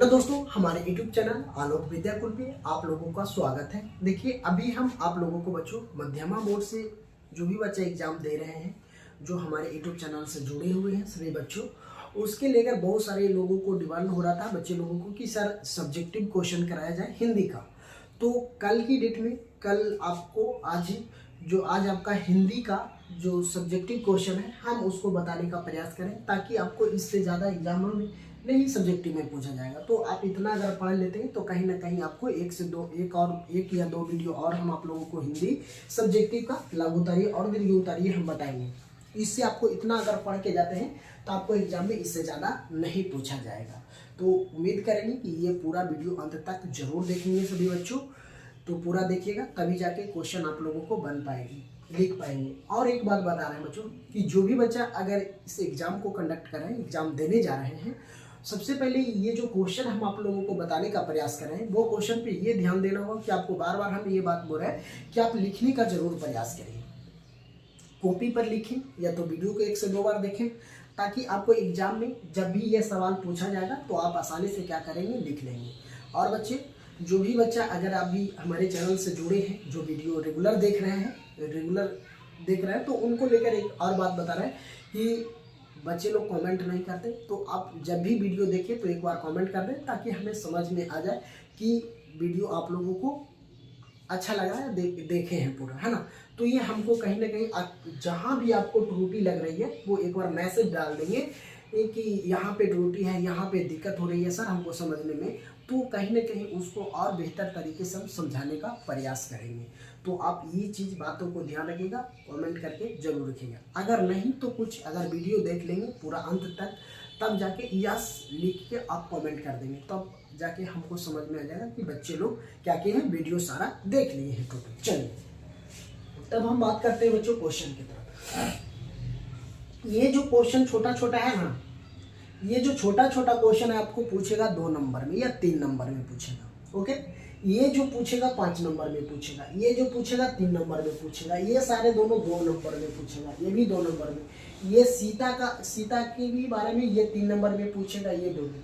तो दोस्तों हमारे YouTube चैनल आलोक विद्याकुल पे आप लोगों का स्वागत है। देखिए अभी हम आप लोगों को बच्चों मध्यमा बोर्ड से जो भी बच्चे एग्जाम दे रहे हैं, जो हमारे YouTube चैनल से जुड़े हुए हैं सभी बच्चों, उसके लेकर बहुत सारे लोगों को डिमांड हो रहा था बच्चे लोगों को कि सर सब्जेक्टिव क्वेश्चन कराया जाए हिंदी का। तो कल की डेट में कल आपको आज आपका हिंदी का जो सब्जेक्टिव क्वेश्चन है हम उसको बताने का प्रयास करें, ताकि आपको इससे ज़्यादा एग्जामों में नहीं सब्जेक्टिव में पूछा जाएगा। तो आप इतना अगर पढ़ लेते हैं तो कहीं ना कहीं आपको एक या दो वीडियो और हम आप लोगों को हिंदी सब्जेक्टिव का लघु उतारिये और दीर्घ उतारिये हम बताएंगे। इससे आपको इतना अगर पढ़ के जाते हैं तो आपको एग्जाम में इससे ज़्यादा नहीं पूछा जाएगा। तो उम्मीद करेंगे कि ये पूरा वीडियो अंत तक जरूर देखेंगे सभी बच्चों। तो पूरा देखिएगा तभी जाके क्वेश्चन आप लोगों को बन पाएगी, लिख पाएंगे। और एक बात बता रहे हैं बच्चों कि जो भी बच्चा अगर इस एग्जाम को कंडक्ट कर रहे हैं, एग्जाम देने जा रहे हैं, सबसे पहले ये जो क्वेश्चन हम आप लोगों को बताने का प्रयास कर रहे हैं वो क्वेश्चन पे ये ध्यान देना होगा कि आपको बार बार हम ये बात बोल रहे हैं कि आप लिखने का जरूर प्रयास करें। कॉपी पर लिखें या तो वीडियो को 1 से 2 बार देखें, ताकि आपको एग्जाम में जब भी ये सवाल पूछा जाएगा तो आप आसानी से क्या करेंगे, लिख लेंगे। और बच्चे जो भी बच्चा अगर आप भी हमारे चैनल से जुड़े हैं, जो वीडियो रेगुलर देख रहे हैं तो उनको लेकर एक और बात बता रहे हैं कि बच्चे लोग कमेंट नहीं करते, तो आप जब भी वीडियो देखें तो एक बार कमेंट कर दें, ताकि हमें समझ में आ जाए कि वीडियो आप लोगों को अच्छा लगा है, देखे हैं पूरा, है ना। तो ये हमको कहीं ना कहीं जहाँ भी आपको त्रुटि लग रही है वो एक बार मैसेज डाल देंगे कि यहाँ पे त्रुटि है, यहाँ पे दिक्कत हो रही है सर हमको समझने में, तो कहीं ना कहीं उसको और बेहतर तरीके से हम समझाने का प्रयास करेंगे। तो आप ये चीज़ बातों को ध्यान रखिएगा, कमेंट करके जरूर रखिएगा। अगर नहीं तो कुछ अगर वीडियो देख लेंगे पूरा अंत तक, तब जाके यस लिख के आप कमेंट कर देंगे, तब जाके हमको समझ में आ जाएगा कि बच्चे लोग क्या किए हैं, वीडियो सारा देख लिए हैं टोटल। चलिए तब हम बात करते हैं बच्चों क्वेश्चन की तरफ। ये जो क्वेश्चन छोटा छोटा है ना, ये जो छोटा छोटा क्वेश्चन है आपको पूछेगा 2 नंबर में या 3 नंबर में पूछेगा। ओके, ये जो पूछेगा 5 नंबर में पूछेगा, ये जो पूछेगा 3 नंबर में पूछेगा, ये सारे दोनों 2 नंबर में पूछेगा, ये भी 2 नंबर में। ये सीता के भी बारे में ये 3 नंबर में पूछेगा, ये दोनों।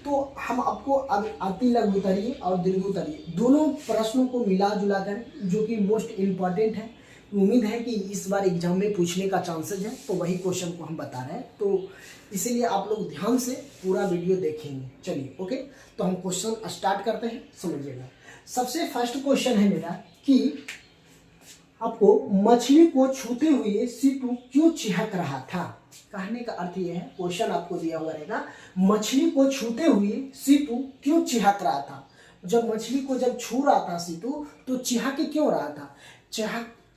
तो हम आपको अब अति लघु उतारिये और दीर्घ उतारिये दोनों प्रश्नों को मिला जुला कर, जो कि मोस्ट इम्पॉर्टेंट है, उम्मीद है कि इस बार एग्जाम में पूछने का चांसेस है, तो वही क्वेश्चन को हम बता रहे हैं। तो इसीलिए आप लोग ध्यान से पूरा वीडियो देखेंगे। चलिए ओके, तो हम क्वेश्चन स्टार्ट करते हैं, समझिएगा। सबसे फर्स्ट क्वेश्चन है मेरा कि आपको मछली को छूते हुए सीतू क्यों चिहक रहा था। कहने का अर्थ यह है, क्वेश्चन आपको दिया हुआ रहेगा, मछली को छूते हुए सीतू क्यों चिहक रहा था। जब मछली को जब छू रहा था सीतू तो चिहक क्यों रहा था,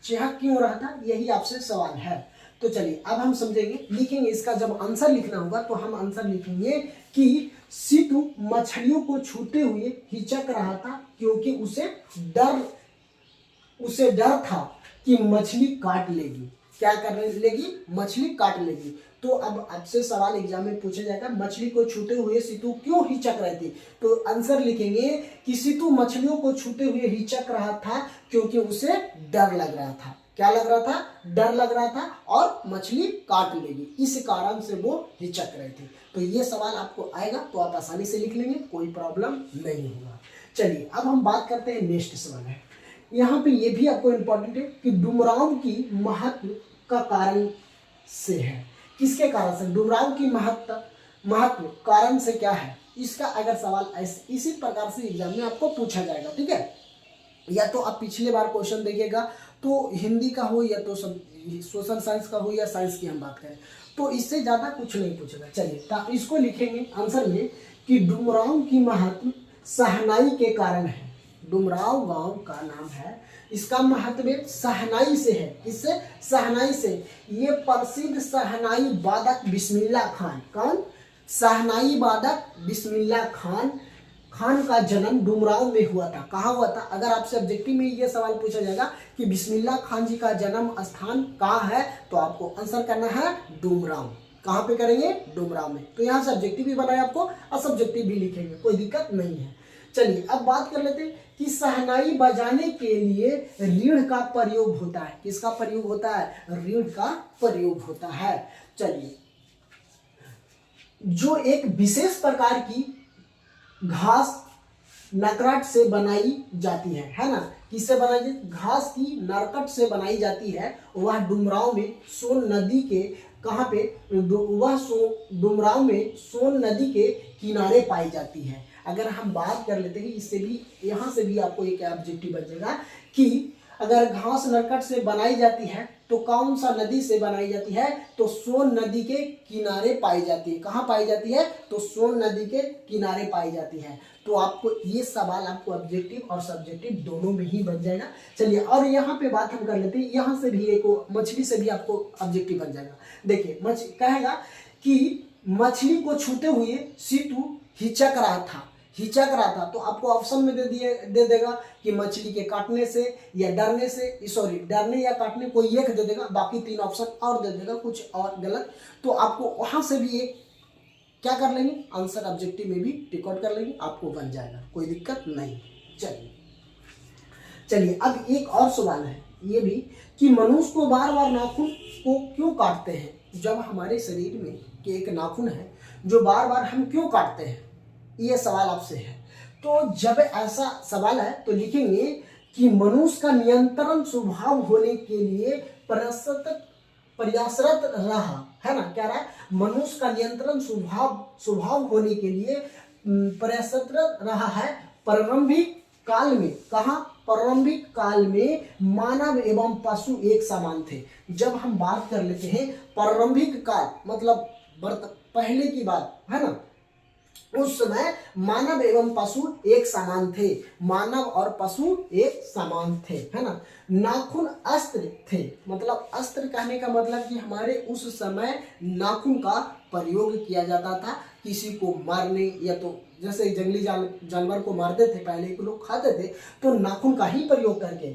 चिहक क्यों रहा था, यही आपसे सवाल है। तो चलिए अब हम समझेंगे, लिखेंगे। इसका जब आंसर लिखना होगा तो हम आंसर लिखेंगे कि सीतू मछलियों को छूते हुए हिचक रहा था क्योंकि उसे डर था कि मछली काट लेगी। क्या कर लेगी, मछली काट लेगी। तो अब आपसे सवाल एग्जाम में पूछा जाएगा, मछली को छूते हुए सीतू क्यों हिचक रही थी, तो आंसर लिखेंगे कि सीतू मछलियों को छूते हुए हिचक रहा था क्योंकि उसे डर लग रहा था। क्या लग रहा था, डर लग रहा था, और मछली काट लेगी, इस कारण से वो हिचक रहे थे। तो ये सवाल आपको आएगा तो आप आसानी से लिख लेंगे, कोई प्रॉब्लम नहीं होगा। चलिए अब हम बात करते हैं, नेक्स्ट सवाल है यहाँ पे, ये भी आपको इंपॉर्टेंट है कि डुमराव की महत्व का कारण से है। किसके कारण से, डुमराव की महत्व कारण से क्या है, इसका अगर सवाल इसी प्रकार से एग्जाम में आपको पूछा जाएगा। ठीक है, या तो आप पिछले बार क्वेश्चन देखिएगा तो हिंदी का हो या तो सोशल साइंस का हो या साइंस की हम बात करें, तो इससे ज्यादा कुछ नहीं पूछेगा। चलिए तो इसको लिखेंगे आंसर में कि डुमराव की महत्व सहनाई के कारण है। डुमराव गांव का नाम है, इसका महत्व सहनाई से है। इससे सहनाई से, ये प्रसिद्ध सहनाई वादक बिस्मिल्लाह खान, कौन, सहनाई वादक बिस्मिल्लाह खान का जन्म डुमराव में हुआ था। कहाँ हुआ था, अगर आपसे ऑब्जेक्टिव में ये सवाल पूछा जाएगा कि बिस्मिल्लाह खान जी का जन्म स्थान कहाँ है, तो आपको आंसर करना है डुमराव। कहाँ पे करेंगे, डुमराव में। तो यहाँ से ऑब्जेक्टिव भी बनाए आपको और सब्जेक्टिव भी लिखेंगे, कोई दिक्कत नहीं है। चलिए अब बात कर लेते हैं कि सहनाई बजाने के लिए रीढ़ का प्रयोग होता है। किसका प्रयोग होता है, रीढ़ का प्रयोग होता है। चलिए, जो एक विशेष प्रकार की घास नरकट से बनाई जाती है ना। किससे बनाई जाती? घास की नरकट से बनाई जाती है। वह डुमरांव में सोन नदी के कहाँ पे? डुमरांव में सोन नदी के किनारे पाई जाती है। अगर हम बात कर लेते हैं, इससे भी यहाँ से भी आपको एक ऑब्जेक्टिव बचेगा कि अगर घास नरकट से बनाई जाती है तो कौन सा नदी से बनाई जाती है? तो सोन नदी के किनारे पाई जाती है। कहाँ पाई जाती है? तो सोन नदी के किनारे पाई जाती है। तो आपको ये सवाल आपको ऑब्जेक्टिव और सब्जेक्टिव दोनों में ही बन जाएगा। चलिए, और यहाँ पे बात हम कर लेते हैं, यहाँ से भी एक मछली से भी आपको ऑब्जेक्टिव बन जाएगा। देखिए, कहेगा कि मछली को छूते हुए सीतू हिचक रहा था। तो आपको ऑप्शन में दे देगा कि मछली के काटने से या डरने से, सॉरी डरने या काटने, कोई एक दे देगा, बाकी 3 ऑप्शन और दे देगा, कुछ और गलत। तो आपको वहां से भी एक क्या कर लेंगे, आंसर ऑब्जेक्टिव में भी टिक आउट कर लेंगे, आपको बन जाएगा, कोई दिक्कत नहीं। चलिए अब एक और सवाल है ये भी कि मनुष्य को बार बार नाखून को क्यों काटते हैं? जब हमारे शरीर में के एक नाखून है जो बार बार हम क्यों काटते हैं, ये सवाल आपसे है। तो जब ऐसा सवाल है तो लिखेंगे कि मनुष्य का नियंत्रण स्वभाव होने के लिए प्रयासरत रहा है ना। क्या रहा? मनुष्य का नियंत्रण स्वभाव होने के लिए प्रयासरत रहा है प्रारंभिक काल में। कहा? प्रारंभिक काल में मानव एवं पशु एक समान थे। जब हम बात कर लेते हैं प्रारंभिक काल मतलब पहले की बात है ना, उस समय मानव एवं पशु एक समान थे। मानव और पशु एक समान थे, है ना। नाखून अस्त्र थे, मतलब अस्त्र कहने का मतलब कि हमारे उस समय नाखून का प्रयोग किया जाता था किसी को मारने, या तो जैसे जंगली जानवर को मारते थे पहले के लोग, खाते थे, तो नाखून का ही प्रयोग करके,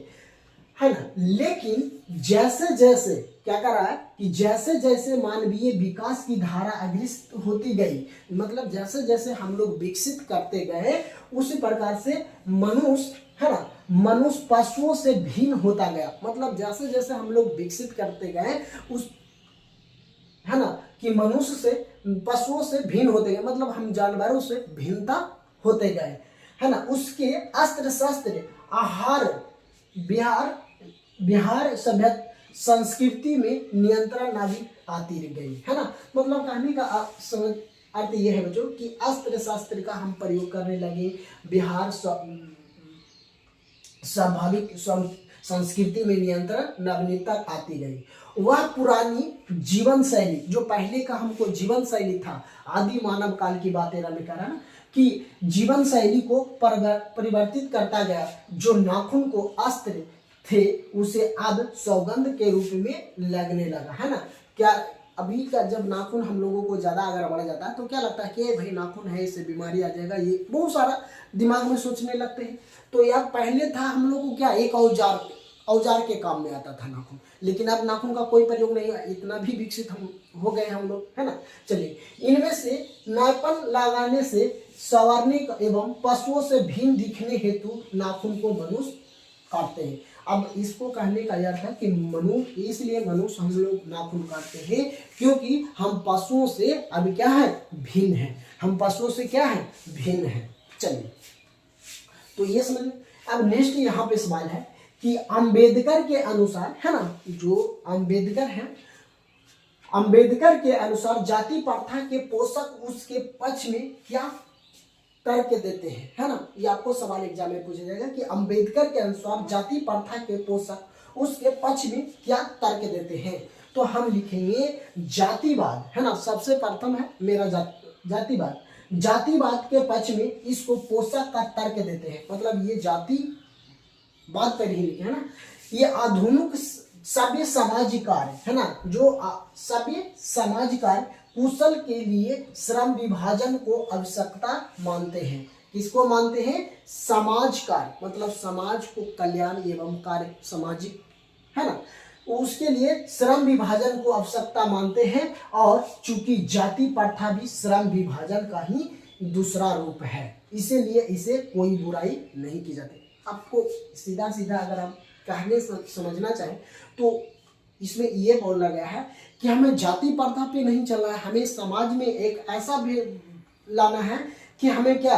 है ना। लेकिन जैसे जैसे क्या कर रहा है कि जैसे जैसे मानवीय विकास की धारा अग्रसर होती गई, मतलब जैसे जैसे हम लोग विकसित करते गए उसी प्रकार से मनुष्य, है ना, मनुष्य पशुओं से भिन्न होता गया। मतलब जैसे जैसे हम लोग विकसित करते गए उस, है ना, कि मनुष्य से पशुओं से भिन्न होते गए, मतलब हम जानवरों से भिन्नता होते गए, है ना। उसके अस्त्र शस्त्र आहार बिहार सभ्यता संस्कृति में नियंत्रण नाविक आती गई, है ना। मतलब कहने का अर्थ यह है बच्चों कि अस्त्र शस्त्र का हम प्रयोग करने लगे, बिहार स्वाभाविक संस्कृति में नियंत्रण नवीनता आती गई। वह पुरानी जीवन शैली जो पहले का हमको जीवन शैली था, आदि मानव काल की बातें रमें करा ना, कि जीवन शैली को परिवर्तित करता गया। जो नाखून को अस्त्र थे उसे अब सौगंध के रूप में लगने लगा, है ना। क्या अभी का जब नाखून हम लोगों को ज्यादा अगर बढ़ जाता है तो क्या लगता है कि भाई नाखून है, इससे बीमारी आ जाएगा, ये बहुत सारा दिमाग में सोचने लगते हैं। तो यार पहले था हम लोग को क्या, एक औजार के काम में आता था नाखून, लेकिन अब नाखून का कोई प्रयोग नहीं है, इतना भी विकसित हम हो गए हम लोग, है ना। चलिए, इनमें से नापन लगाने से संवारने एवं पशुओं से भिन्न दिखने हेतु नाखून को मनुष्य काटते हैं। अब इसको कहने का यह था कि इसलिए मनुष्य हम लोग नाखून काटते हैं क्योंकि हम पशुओं से अब क्या है, भिन्न है। हम पशुओं से क्या है, भिन्न है। चलिए, तो ये समझ। अब नेक्स्ट यहाँ पे सवाल है कि अंबेडकर के अनुसार, है ना, जो अंबेडकर है, अंबेडकर के अनुसार जाति प्रथा के पोषक उसके पक्ष में क्या तर्क देते हैं, है ना। ये आपको सवाल एग्जाम में पूछा जाएगा कि अंबेडकर के अनुसार जाति प्रथा के पोषक उसके पक्ष में क्या तर्क देते हैं। तो हम लिखेंगे जातिवाद, है ना। सबसे प्रथम है मेरा जातिवाद। जातिवाद के पक्ष में इसको पोषक का तर्क देते हैं, मतलब ये जातिवाद पर ही लिखे, है ना। ये आधुनिक सभ्य समाज कार्य, है ना, जो सभ्य समाज कार्य कुशल के लिए श्रम विभाजन को आवश्यकता मानते हैं। किसको मानते हैं? समाज कार्य, मतलब समाज को कल्याण एवं कार्य सामाजिक, है ना, उसके लिए श्रम विभाजन को आवश्यकता मानते हैं। और चूंकि जाति प्रथा भी श्रम विभाजन का ही दूसरा रूप है, इसीलिए इसे कोई बुराई नहीं की जाती। आपको सीधा सीधा अगर हम कहने समझना चाहें तो इसमें यह बोला गया है कि हमें जाति प्रथा पे नहीं चलना है, हमें समाज में एक ऐसा भी लाना है कि हमें क्या,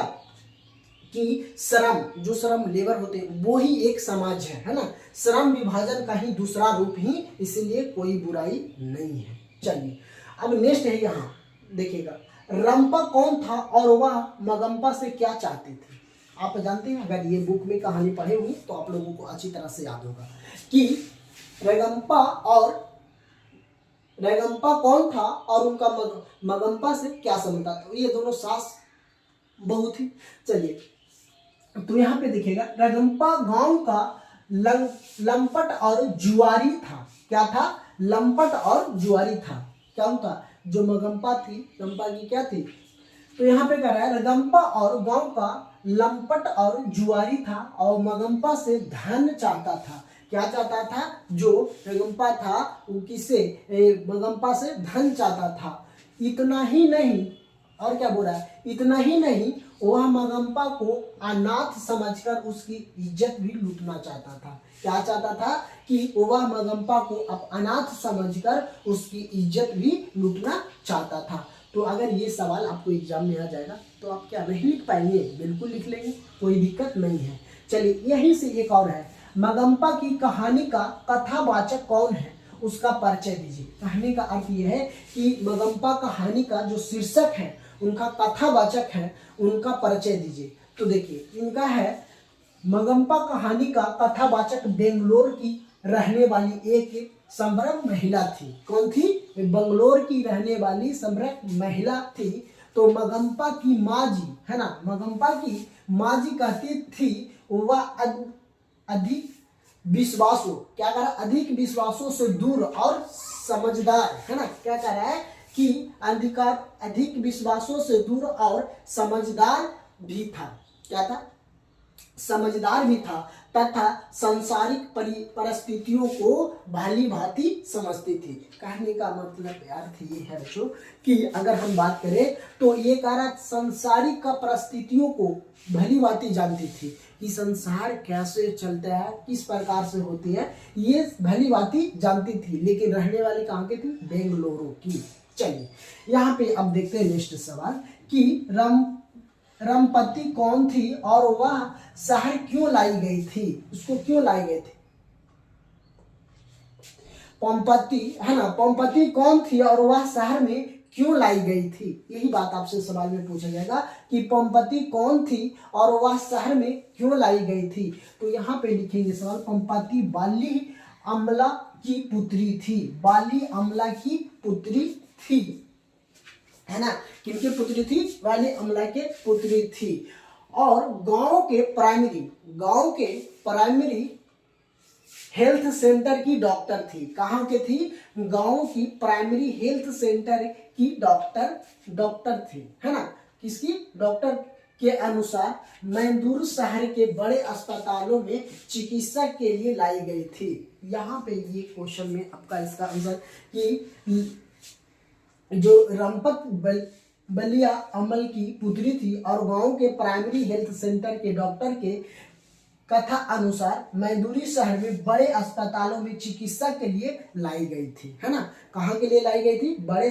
कि श्रम, जो श्रम लेबर होते हैं वो ही एक समाज है ना। श्रम विभाजन का ही दूसरा रूप ही, इसीलिए कोई बुराई नहीं है। चलिए अब नेक्स्ट है, यहाँ देखिएगा, रंपा कौन था और वह मगंपा से क्या चाहते थे। आप जानते हैं, अगर ये बुक में कहानी पढ़े हुई तो आप लोगों को अच्छी तरह से याद होगा कि रंगम्पा कौन था और उनका मगंपा से क्या संबंध था। तो ये दोनों सास बहू थी। चलिए तो यहाँ पे देखिएगा, रंगम्पा गांव का लंपट और जुआरी था। क्या था? लंपट और जुआरी था। क्या था? जो मगंपा थी, रंपा की क्या थी, तो यहाँ पे कह रहा है रंगम्पा और गांव का लंपट और जुआरी था और मगंपा से धन चाहता था। क्या चाहता था? जो रंगम्पा था वो किसे, मगंपा से धन चाहता था। इतना ही नहीं, और क्या बोल रहा है, इतना ही नहीं, वह मगंपा को अनाथ समझकर उसकी इज्जत भी लूटना चाहता था। क्या चाहता था? कि वह मगंपा को अब अनाथ समझकर उसकी इज्जत भी लूटना चाहता था। तो अगर ये सवाल आपको एग्जाम में आ जाएगा तो आप क्या नहीं लिख पाएंगे? बिल्कुल लिख लेंगे, कोई दिक्कत नहीं है। चलिए यहीं से एक और है, मगंपा की कहानी का कथावाचक कौन है, उसका परिचय दीजिए। कहानी का अर्थ यह है कि मगंपा कहानी का जो शीर्षक है, उनका कथावाचक है, उनका परिचय दीजिए। तो देखिए इनका है, मगंपा कहानी का कथावाचक बेंगलोर की रहने वाली एक सम्राट महिला थी। कौन थी? बंगलोर की रहने वाली सम्राट महिला थी। तो मगंपा की माँ जी है ना, मगंपा की माँ जी कहती थी वह अधिक विश्वासों, क्या कह रहा है, अधिक विश्वासों से दूर और समझदार है ना। क्या कह रहा है कि अधिक विश्वासों से दूर और समझदार भी था। क्या था? समझदार भी था तथा सांसारिक परिस्थितियों को भली भांति समझती थी। कहने का मतलब अर्थ ये है बच्चों कि अगर हम बात करें तो ये कह रहा सांसारिक का परिस्थितियों को भली भांति जानती थी कि संसार कैसे चलता है, किस प्रकार से होती है, ये भली भांति जानती थी। लेकिन रहने वाली कहाँ की थी? बेंगलुरु की। चलिए यहाँ पे अब देखते हैं नेक्स्ट सवाल कि रंपति कौन थी और वह शहर क्यों लाई गई थी, उसको क्यों लाई गई थी? पंपति है ना, पंपति कौन थी और वह शहर में क्यों लाई गई थी, यही बात आपसे सवाल में पूछा जाएगा कि पंपति कौन थी और वह शहर में क्यों लाई गई थी। तो यहाँ पे लिखेंगे सवाल, पंपति बाली अमला की पुत्री थी। बाली अमला की पुत्री थी, है ना। किनकी पुत्री थी? वाली अमला के पुत्री थी। और गांव के प्राइमरी हेल्थ सेंटर की डॉक्टर थी। कहाँ के थी? गांव की प्राइमरी हेल्थ सेंटर की डॉक्टर थी, है ना। किसकी? डॉक्टर के अनुसार मैंदूर शहर के बड़े अस्पतालों में चिकित्सा के लिए लाई गई थी। यहाँ पे ये क्वेश्चन में आपका इसका आंसर कि जो रंपत बलिया अमल की पुत्री थी और गांव के प्राइमरी हेल्थ सेंटर के डॉक्टर के कथा अनुसार मैदूरी शहर में बड़े अस्पतालों में चिकित्सा के लिए लाई गई थी, है ना। कहाँ के लिए लाई गई थी? बड़े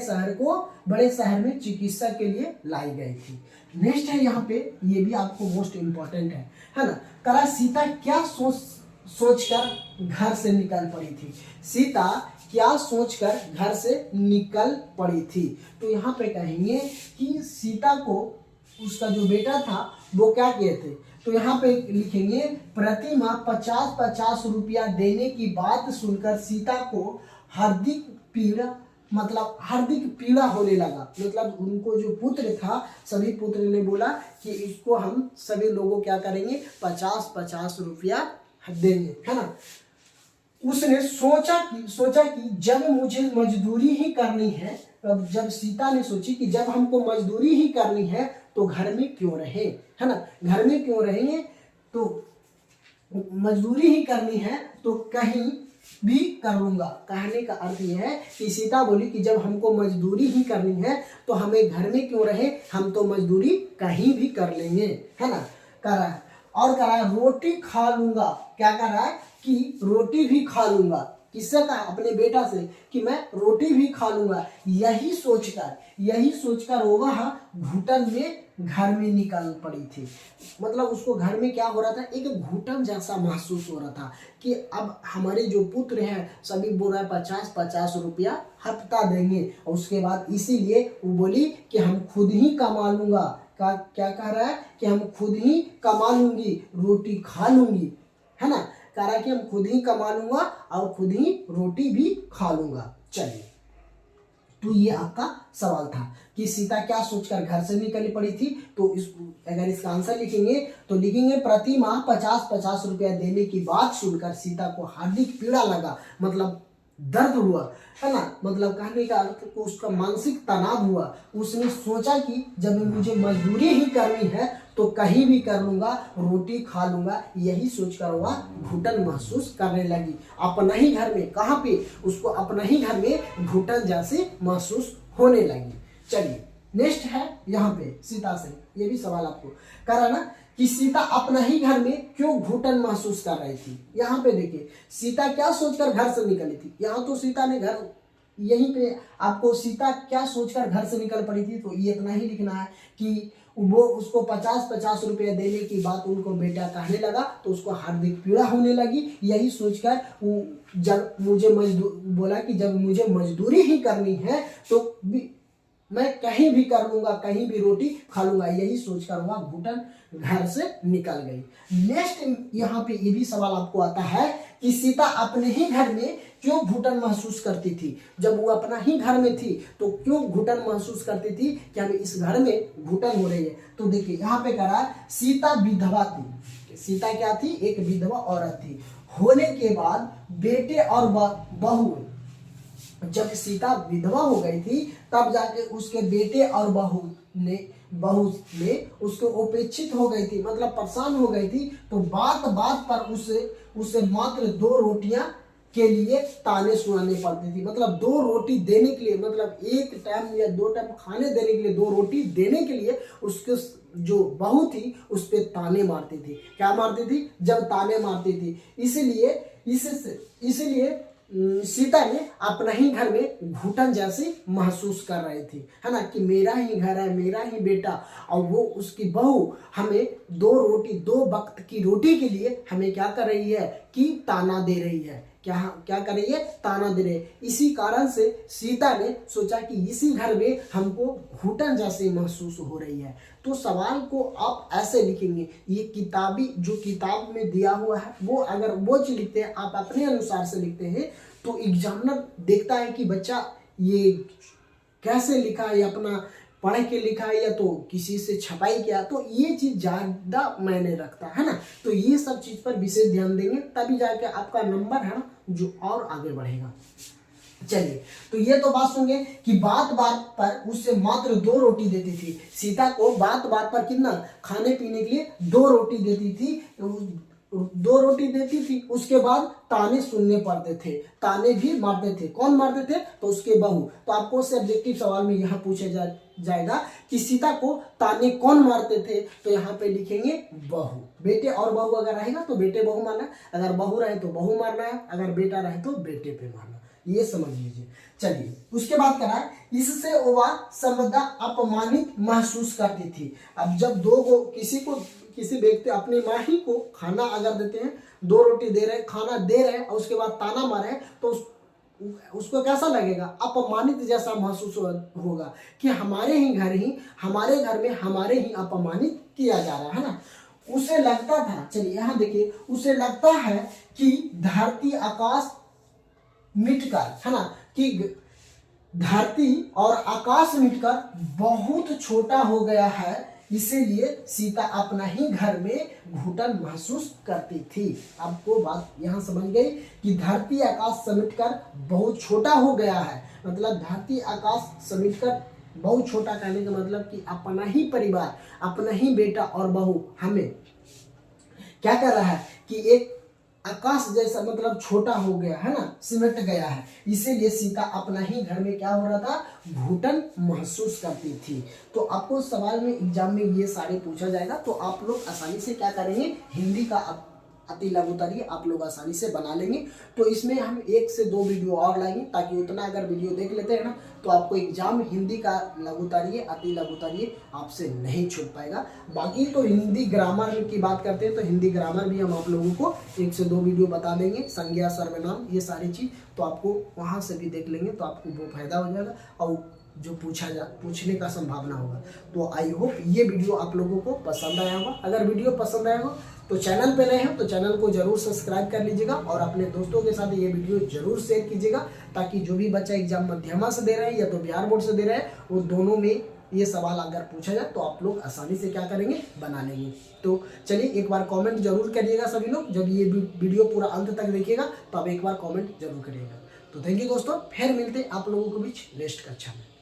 शहर में चिकित्सा के लिए लाई गई थी। नेक्स्ट है यहाँ पे, ये भी आपको मोस्ट इम्पोर्टेंट है ना। करा सीता क्या सोचकर घर से निकल पड़ी थी? सीता क्या सोचकर घर से निकल पड़ी थी? तो यहाँ पे कहेंगे कि सीता को उसका जो बेटा था वो क्या किए थे? तो यहाँ पे लिखेंगे प्रति माह 50-50 रुपया देने की बात सुनकर सीता को हार्दिक पीड़ा होने लगा। मतलब उनको जो पुत्र था, सभी पुत्र ने बोला कि इसको हम सभी लोगों क्या करेंगे, 50-50 रुपया देंगे, है ना। उसने सोचा कि जब मुझे मजदूरी ही करनी है, तब जब सीता ने सोची कि जब हमको मजदूरी ही करनी है तो घर में क्यों रहे, है ना। घर में क्यों रहेंगे, तो मजदूरी ही करनी है तो कहीं भी कर लूंगा। कहने का अर्थ यह है कि सीता बोली कि जब हमको मजदूरी ही करनी है तो हमें घर में क्यों रहे, हम तो मजदूरी कहीं भी कर लेंगे, है ना। कर रहा है और कर रहा है रोटी खा लूंगा। क्या कर रहा है कि रोटी भी खा लूंगा। किससे कहा? अपने बेटा से कि मैं रोटी भी खा लूंगा। यही सोचकर वह घुटन में घर में निकल पड़ी थी। मतलब उसको घर में क्या हो रहा था, एक घुटन जैसा महसूस हो रहा था कि अब हमारे जो पुत्र हैं सभी बोल रहा है 50-50 रुपया हफ्ता देंगे, और उसके बाद इसीलिए वो बोली कि हम खुद ही कमा लूंगा। क्या कह रहा है कि हम खुद ही कमा लूंगी, रोटी खा लूंगी, है ना। कह रहा है कि हम खुद ही कमा लूंगा और खुद ही रोटी भी खा लूंगा। चलिए, तो ये आपका सवाल था कि सीता क्या सोचकर घर से निकली पड़ी थी। तो अगर इसका आंसर लिखेंगे तो लिखेंगे प्रति माह 50-50 रुपया देने की बात सुनकर सीता को हार्दिक पीड़ा लगा, मतलब दर्द हुआ, है ना। मतलब कहने का अर्थ को उसका मानसिक तनाव हुआ। उसने सोचा कि जब मुझे मजदूरी ही करनी है तो कहीं भी कर लूंगा, रोटी खा लूंगा। यही सोचकर वह घुटन महसूस करने लगी अपना ही घर में। कहाँ पे? उसको अपना ही घर में घुटन जैसे महसूस होने लगी। चलिए, नेक्स्ट है यहाँ पे सीता से, ये भी सवाल आपको करा ना कि सीता अपना ही घर में क्यों घुटन महसूस कर रही थी। यहाँ पे देखिए, सीता क्या सोचकर घर से निकली थी। यहाँ तो सीता ने घर, यहीं पे आपको सीता क्या सोचकर घर से निकल पड़ी थी, तो ये इतना ही लिखना है कि वो उसको 50-50 रुपया देने की बात उनको बेटा कहने लगा तो उसको हार्दिक पीड़ा होने लगी। यही सोचकर वो जब मुझे बोला कि जब मुझे मजदूरी ही करनी है तो मैं कहीं भी कर लूंगा, कहीं भी रोटी खा लूंगा। यही सोचकर वह घुटन घर से निकल गई। नेक्स्ट यहाँ पे ये भी सवाल आपको आता है कि सीता अपने ही घर में क्यों घुटन महसूस करती थी। जब वो अपना ही घर में थी तो क्यों घुटन महसूस करती थी कि हमें इस घर में घुटन हो रही है। तो देखिए यहाँ पे कह रहा है सीता विधवा थी। सीता क्या थी? एक विधवा औरत थी। होने के बाद बेटे और बहू, जब सीता विधवा हो गई थी तब जाके उसके बेटे और बहू ने उसको उपेक्षित हो गई थी, मतलब परेशान हो गई थी। तो बात बात पर उसे मात्र 2 रोटियां के लिए ताने सुनाने पड़ती थी। मतलब 2 रोटी देने के लिए, मतलब 1 टाइम या 2 टाइम खाने देने के लिए 2 रोटी देने के लिए उसके जो बहू थी उस पर ताने मारती थी। क्या मारती थी? जब ताने मारती थी। इसीलिए सीता ने अपना ही घर में घुटन जैसी महसूस कर रही थी, है ना, कि मेरा ही घर है, मेरा ही बेटा, और वो उसकी बहू हमें 2 वक्त की रोटी के लिए हमें क्या कर रही है कि ताना दे रही है। क्या कर रही है? ताना दे रही है। इसी कारण से सीता ने सोचा कि इसी घर में हमको घुटन जैसे महसूस हो रही है। तो सवाल को आप ऐसे लिखेंगे, ये जो किताब में दिया हुआ है वो अगर वो चीज लिखते हैं, आप अपने अनुसार से लिखते हैं तो एग्जामिनर देखता है कि बच्चा ये कैसे लिखा है, अपना पढ़ के लिखा है या तो किसी से छपाई किया, तो ये चीज ज्यादा मायने रखता है ना। तो ये सब चीज पर विशेष ध्यान देंगे, तभी जाके आपका नंबर है ना जो और आगे बढ़ेगा। चलिए, तो ये तो बात सुनिए कि बात बात पर उससे मात्र 2 रोटी देती थी। सीता को बात बात पर कितना खाने पीने के लिए 2 रोटी देती थी, 2 रोटी देती थी। उसके बाद ताने सुनने पड़ते थे, ताने भी मारते थे। कौन मारते थे? तो उसके बहू। तो आपको सब्जेक्टिव सवाल में यहाँ पूछा जाएगा कि सीता को ताने कौन मारते थे, तो यहाँ पे लिखेंगे बहू। बेटे और बहू अगर रहेगा तो बेटे बहू मारना, अगर बहू रहे तो बहू मारना है, अगर बेटा रहे तो बेटे पे मारना। ये समझ लीजिए। चलिए, उसके बाद करा इससे वह सर्वदा अपमानित महसूस करती थी। अब जब किसी व्यक्ति अपनी माँ ही को खाना अगर देते हैं, 2 रोटी दे रहे, खाना दे रहे और उसके बाद ताना मारे तो उसको कैसा लगेगा? अपमानित जैसा महसूस होगा कि हमारे घर में हमारे ही अपमानित किया जा रहा है ना। उसे लगता था, चलिए यहाँ देखिए, उसे लगता है कि धरती आकाश मिटकर, है ना, कि धरती और आकाश मिटकर बहुत छोटा हो गया है। इसीलिए सीता अपना ही घर में घुटन महसूस करती थी। आपको बात यहाँ समझ गई कि धरती आकाश समेटकर बहुत छोटा हो गया है। मतलब धरती आकाश समेटकर बहुत छोटा कहने का मतलब कि अपना ही परिवार, अपना ही बेटा और बहू हमें क्या कर रहा है कि एक आकाश जैसा मतलब छोटा हो गया है ना, सिमट गया है। इसीलिए सीता अपना ही घर में क्या हो रहा था? घुटन महसूस करती थी। तो आपको सवाल में एग्जाम में ये सारे पूछा जाएगा, तो आप लोग आसानी से क्या करेंगे? हिंदी का अति लघुत्तरीय आप लोग आसानी से बना लेंगे। तो इसमें हम 1 से 2 वीडियो और लाएंगे, ताकि उतना अगर वीडियो देख लेते हैं ना तो आपको एग्जाम हिंदी का लघुत्तरीय अति लघुत्तरीय आपसे नहीं छूट पाएगा। बाकी तो हिंदी ग्रामर की बात करते हैं तो हिंदी ग्रामर भी हम आप लोगों को 1 से 2 वीडियो बता देंगे, संज्ञा सर्वनाम ये सारी चीज़ तो आपको वहाँ से भी देख लेंगे, तो आपको वो फायदा हो जाएगा और जो पूछने का संभावना होगा। तो आई होप ये वीडियो आप लोगों को पसंद आया होगा। अगर वीडियो पसंद आया हो तो चैनल पे नए हो तो चैनल को जरूर सब्सक्राइब कर लीजिएगा और अपने दोस्तों के साथ ये वीडियो जरूर शेयर कीजिएगा, ताकि जो भी बच्चा एग्जाम मध्यमा से दे रहे हैं या तो बिहार बोर्ड से दे रहे हैं वो दोनों में ये सवाल अगर पूछा जाए तो आप लोग आसानी से क्या करेंगे, बना लेंगे। तो चलिए एक बार कमेंट जरूर करिएगा सभी लोग, जब ये वीडियो पूरा अंत तक देखिएगा तो आप एक बार कमेंट जरूर करिएगा। तो थैंक यू दोस्तों, फिर मिलते हैं आप लोगों के बीच नेक्स्ट कक्षा में।